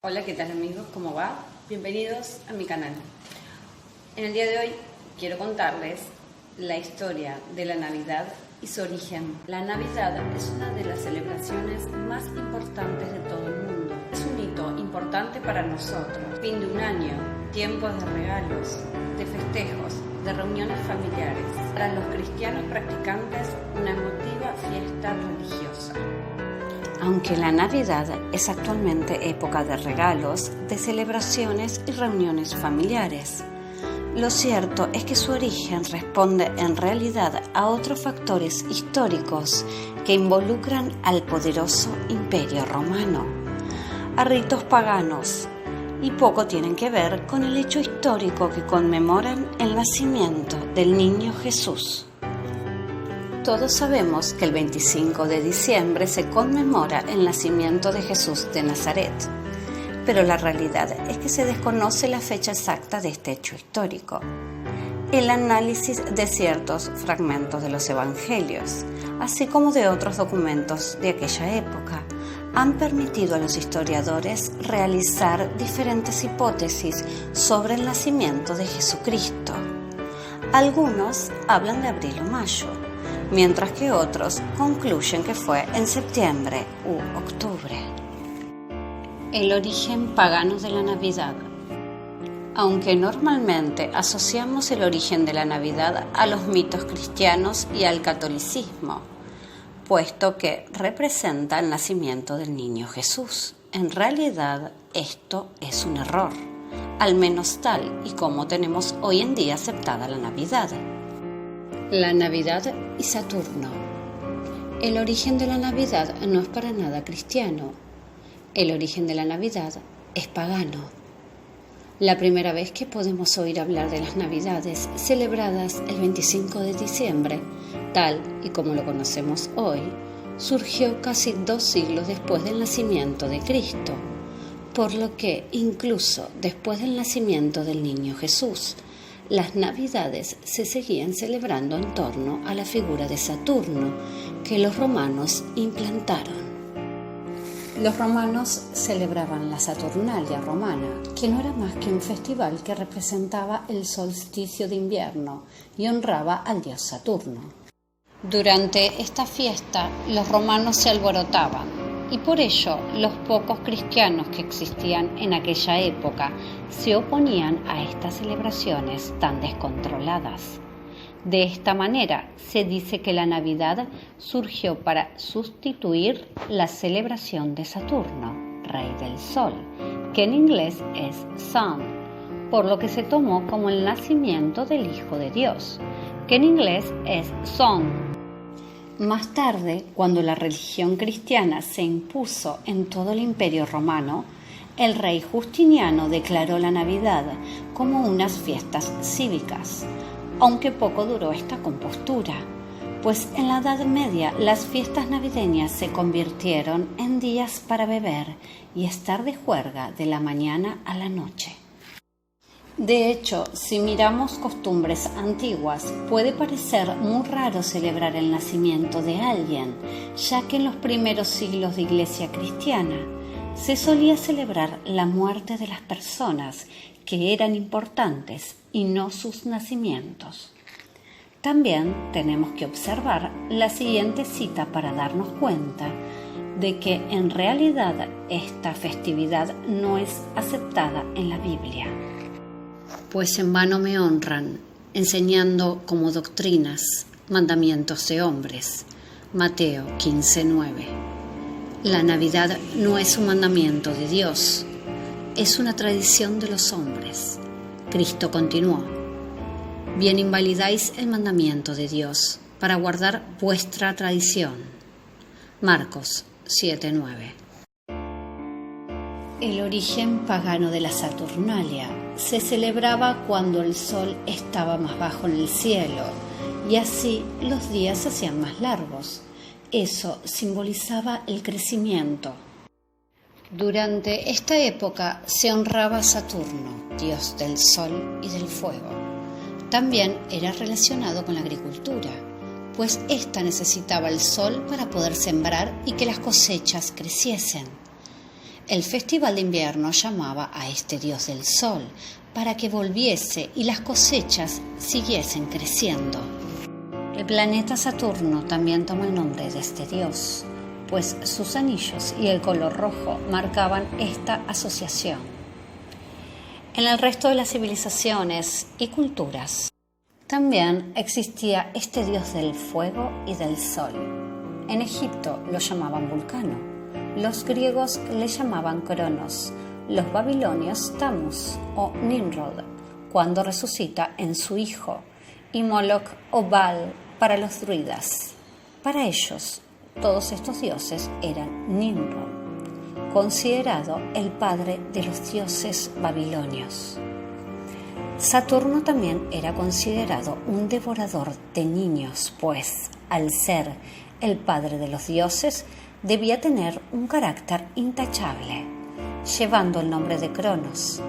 Hola, ¿qué tal amigos? ¿Cómo va? Bienvenidos a mi canal. En el día de hoy quiero contarles la historia de la Navidad y su origen. La Navidad es una de las celebraciones más importantes de todo el mundo. Es un hito importante para nosotros. Fin de un año, tiempos de regalos, de festejos, de reuniones familiares. Para los cristianos practicantes, una emotiva fiesta religiosa. Aunque la Navidad es actualmente época de regalos, de celebraciones y reuniones familiares, lo cierto es que su origen responde en realidad a otros factores históricos que involucran al poderoso Imperio Romano, a ritos paganos, y poco tienen que ver con el hecho histórico que conmemoran el nacimiento del niño Jesús. Todos sabemos que el 25 de diciembre se conmemora el nacimiento de Jesús de Nazaret, pero la realidad es que se desconoce la fecha exacta de este hecho histórico. El análisis de ciertos fragmentos de los evangelios, así como de otros documentos de aquella época, han permitido a los historiadores realizar diferentes hipótesis sobre el nacimiento de Jesucristo. Algunos hablan de abril o mayo, mientras que otros concluyen que fue en septiembre u octubre. El origen pagano de la Navidad. Aunque normalmente asociamos el origen de la Navidad a los mitos cristianos y al catolicismo, puesto que representa el nacimiento del niño Jesús, en realidad esto es un error, al menos tal y como tenemos hoy en día aceptada la Navidad. La Navidad y Saturno. El origen de la Navidad no es para nada cristiano. El origen de la Navidad es pagano. La primera vez que podemos oír hablar de las Navidades celebradas el 25 de diciembre, tal y como lo conocemos hoy, surgió casi 2 siglos después del nacimiento de Cristo, por lo que incluso después del nacimiento del niño Jesús, las Navidades se seguían celebrando en torno a la figura de Saturno que los romanos implantaron. Los romanos celebraban la Saturnalia romana, que no era más que un festival que representaba el solsticio de invierno y honraba al dios Saturno. Durante esta fiesta, los romanos se alborotaban, y por ello los pocos cristianos que existían en aquella época se oponían a estas celebraciones tan descontroladas. De esta manera se dice que la Navidad surgió para sustituir la celebración de Saturno, rey del sol, que en inglés es Sun, por lo que se tomó como el nacimiento del Hijo de Dios, que en inglés es Son. Más tarde, cuando la religión cristiana se impuso en todo el Imperio Romano, el rey Justiniano declaró la Navidad como unas fiestas cívicas, aunque poco duró esta compostura, pues en la Edad Media las fiestas navideñas se convirtieron en días para beber y estar de juerga de la mañana a la noche. De hecho, si miramos costumbres antiguas, puede parecer muy raro celebrar el nacimiento de alguien, ya que en los primeros siglos de Iglesia cristiana se solía celebrar la muerte de las personas que eran importantes y no sus nacimientos. También tenemos que observar la siguiente cita para darnos cuenta de que en realidad esta festividad no es aceptada en la Biblia. Pues en vano me honran, enseñando como doctrinas mandamientos de hombres. Mateo 15:9. La Navidad no es un mandamiento de Dios, es una tradición de los hombres. Cristo continuó: bien invalidáis el mandamiento de Dios para guardar vuestra tradición. Marcos 7:9. El origen pagano de la Saturnalia se celebraba cuando el sol estaba más bajo en el cielo y así los días se hacían más largos. Eso simbolizaba el crecimiento. Durante esta época se honraba a Saturno, dios del sol y del fuego. También era relacionado con la agricultura, pues ésta necesitaba el sol para poder sembrar y que las cosechas creciesen. El festival de invierno llamaba a este dios del sol para que volviese y las cosechas siguiesen creciendo. El planeta Saturno también toma el nombre de este dios, pues sus anillos y el color rojo marcaban esta asociación. En el resto de las civilizaciones y culturas también existía este dios del fuego y del sol. En Egipto lo llamaban Vulcano, los griegos le llamaban Cronos, los babilonios Tammuz o Nimrod, cuando resucita en su hijo, y Moloch o Baal para los druidas. Para ellos, todos estos dioses eran Nimrod, considerado el padre de los dioses babilonios. Saturno también era considerado un devorador de niños, pues, al ser el padre de los dioses, debía tener un carácter intachable, llevando el nombre de Cronos.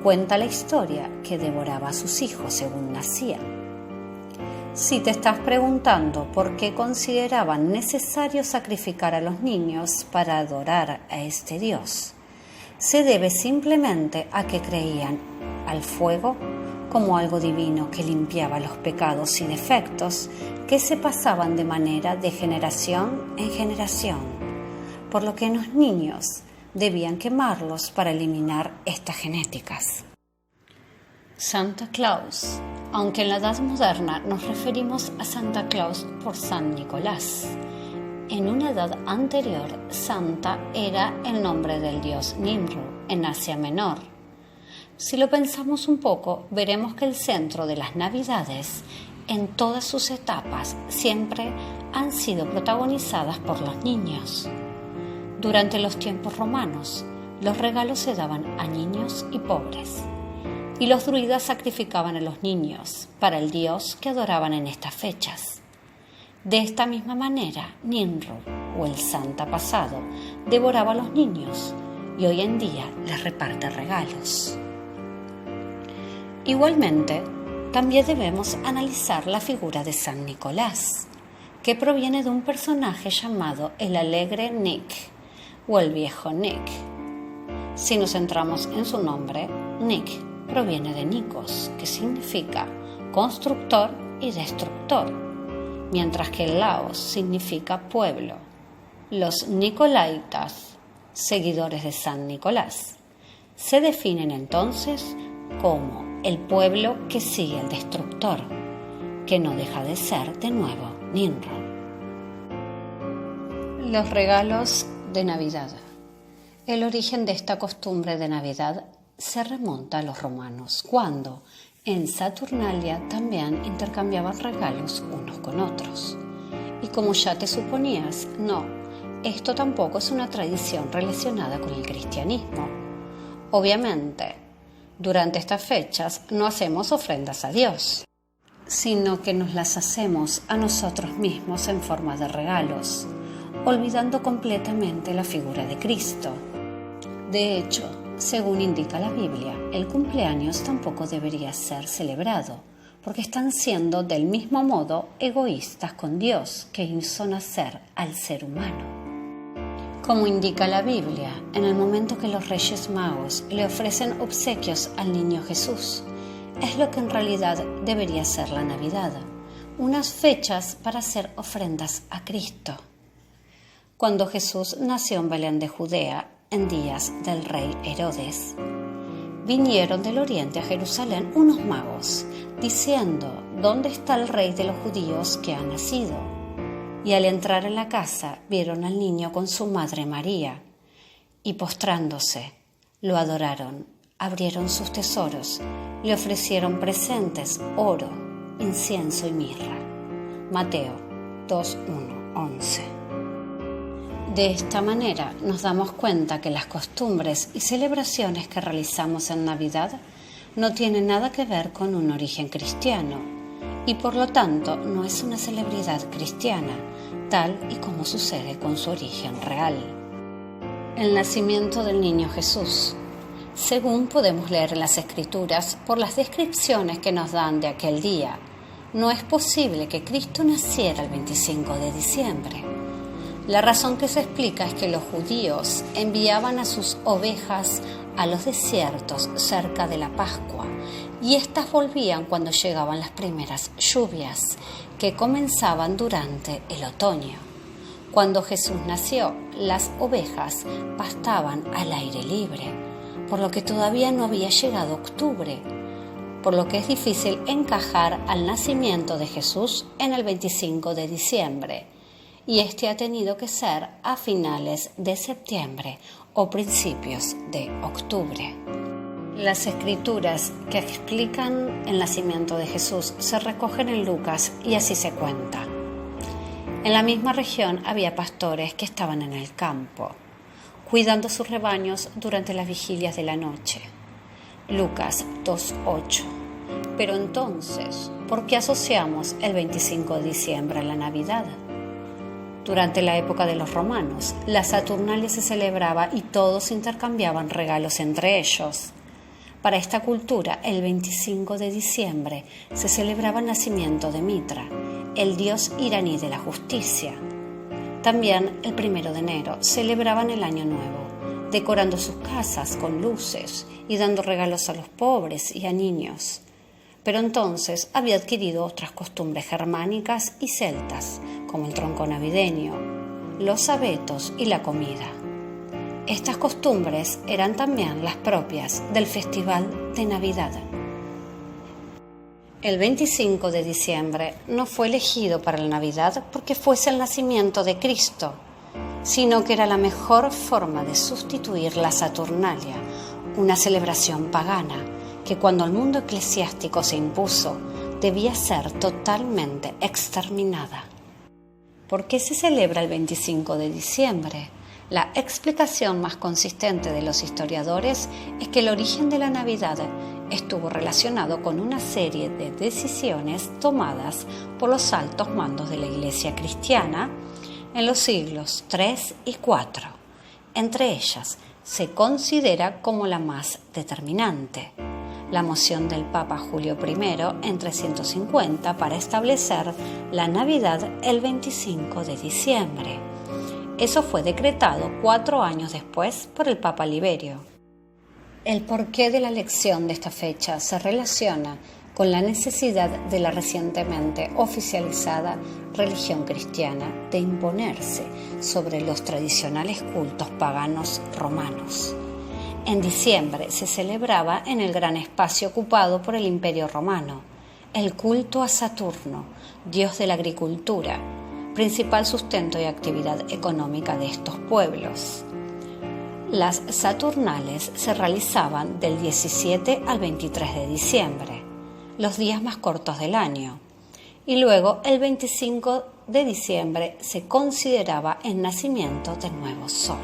Cuenta la historia que devoraba a sus hijos según nacían. Si te estás preguntando por qué consideraban necesario sacrificar a los niños para adorar a este dios, se debe simplemente a que creían al fuego como algo divino que limpiaba los pecados y defectos que se pasaban de manera de generación en generación, por lo que los niños debían quemarlos para eliminar estas genéticas. Santa Claus. Aunque en la Edad Moderna nos referimos a Santa Claus por San Nicolás, en una edad anterior, Santa era el nombre del dios Nimrod en Asia Menor. Si lo pensamos un poco, veremos que el centro de las Navidades, en todas sus etapas, siempre han sido protagonizadas por los niños. Durante los tiempos romanos, los regalos se daban a niños y pobres, y los druidas sacrificaban a los niños para el dios que adoraban en estas fechas. De esta misma manera, Nimrod, o el Santa pasado, devoraba a los niños y hoy en día les reparte regalos. Igualmente, también debemos analizar la figura de San Nicolás, que proviene de un personaje llamado el alegre Nick o el viejo Nick. Si nos centramos en su nombre, Nick proviene de Nikos, que significa constructor y destructor, mientras que Laos significa pueblo. Los Nicolaitas, seguidores de San Nicolás, se definen entonces como el pueblo que sigue al destructor, que no deja de ser de nuevo Nimrod. Los regalos de Navidad. El origen de esta costumbre de Navidad se remonta a los romanos, cuando en Saturnalia también intercambiaban regalos unos con otros. Y como ya te suponías, no, esto tampoco es una tradición relacionada con el cristianismo. Obviamente, durante estas fechas no hacemos ofrendas a Dios, sino que nos las hacemos a nosotros mismos en forma de regalos, olvidando completamente la figura de Cristo. De hecho, según indica la Biblia, el cumpleaños tampoco debería ser celebrado, porque están siendo del mismo modo egoístas con Dios, que hizo nacer al ser humano. Como indica la Biblia, en el momento que los Reyes Magos le ofrecen obsequios al niño Jesús, es lo que en realidad debería ser la Navidad, unas fechas para hacer ofrendas a Cristo. Cuando Jesús nació en Belén de Judea, en días del rey Herodes, vinieron del oriente a Jerusalén unos magos, diciendo: ¿Dónde está el rey de los judíos que ha nacido? Y al entrar en la casa vieron al niño con su madre María, y postrándose, lo adoraron, abrieron sus tesoros, le ofrecieron presentes, oro, incienso y mirra. Mateo 2:1-11. De esta manera nos damos cuenta que las costumbres y celebraciones que realizamos en Navidad no tienen nada que ver con un origen cristiano y por lo tanto no es una celebridad cristiana, tal y como sucede con su origen real. El nacimiento del niño Jesús. Según podemos leer en las Escrituras, por las descripciones que nos dan de aquel día, no es posible que Cristo naciera el 25 de diciembre. La razón que se explica es que los judíos enviaban a sus ovejas a los desiertos cerca de la Pascua y éstas volvían cuando llegaban las primeras lluvias, que comenzaban durante el otoño. Cuando Jesús nació, las ovejas pastaban al aire libre, por lo que todavía no había llegado octubre, por lo que es difícil encajar al nacimiento de Jesús en el 25 de diciembre, y este ha tenido que ser a finales de septiembre o principios de octubre. Las escrituras que explican el nacimiento de Jesús se recogen en Lucas y así se cuenta. En la misma región había pastores que estaban en el campo, cuidando sus rebaños durante las vigilias de la noche. Lucas 2:8. Pero entonces, ¿por qué asociamos el 25 de diciembre a la Navidad? Durante la época de los romanos, la Saturnalia se celebraba y todos intercambiaban regalos entre ellos. Para esta cultura, el 25 de diciembre se celebraba el nacimiento de Mitra, el dios iraní de la justicia. También el 1 de enero celebraban el Año Nuevo, decorando sus casas con luces y dando regalos a los pobres y a niños. Pero entonces había adquirido otras costumbres germánicas y celtas, como el tronco navideño, los abetos y la comida. Estas costumbres eran también las propias del Festival de Navidad. El 25 de diciembre no fue elegido para la Navidad porque fuese el nacimiento de Cristo, sino que era la mejor forma de sustituir la Saturnalia, una celebración pagana que cuando el mundo eclesiástico se impuso debía ser totalmente exterminada. ¿Por qué se celebra el 25 de diciembre? La explicación más consistente de los historiadores es que el origen de la Navidad estuvo relacionado con una serie de decisiones tomadas por los altos mandos de la Iglesia cristiana en los siglos III y IV. Entre ellas, se considera como la más determinante la moción del Papa Julio I en 350 para establecer la Navidad el 25 de diciembre. Eso fue decretado 4 años después por el Papa Liberio. El porqué de la elección de esta fecha se relaciona con la necesidad de la recientemente oficializada religión cristiana de imponerse sobre los tradicionales cultos paganos romanos. En diciembre se celebraba en el gran espacio ocupado por el Imperio Romano el culto a Saturno, dios de la agricultura, principal sustento y actividad económica de estos pueblos. Las Saturnales se realizaban del 17 al 23 de diciembre, los días más cortos del año, y luego el 25 de diciembre se consideraba el nacimiento del nuevo sol.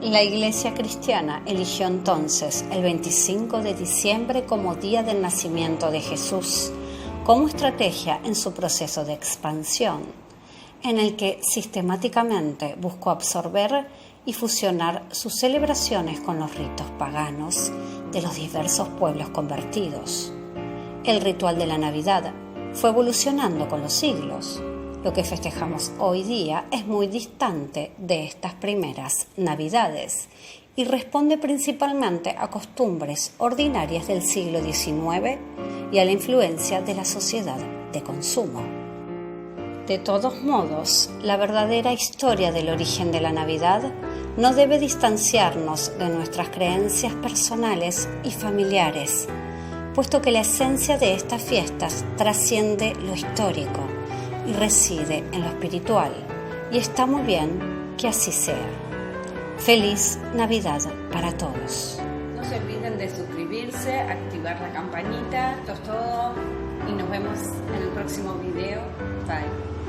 La Iglesia cristiana eligió entonces el 25 de diciembre como día del nacimiento de Jesús, como estrategia en su proceso de expansión, en el que sistemáticamente buscó absorber y fusionar sus celebraciones con los ritos paganos de los diversos pueblos convertidos. El ritual de la Navidad fue evolucionando con los siglos. Lo que festejamos hoy día es muy distante de estas primeras Navidades y responde principalmente a costumbres ordinarias del siglo XIX y a la influencia de la sociedad de consumo. De todos modos, la verdadera historia del origen de la Navidad no debe distanciarnos de nuestras creencias personales y familiares, puesto que la esencia de estas fiestas trasciende lo histórico y reside en lo espiritual, y está muy bien que así sea. Feliz Navidad para todos. No se olviden de suscribirse, activar la campanita. Esto es todo y nos vemos en el próximo video. Bye.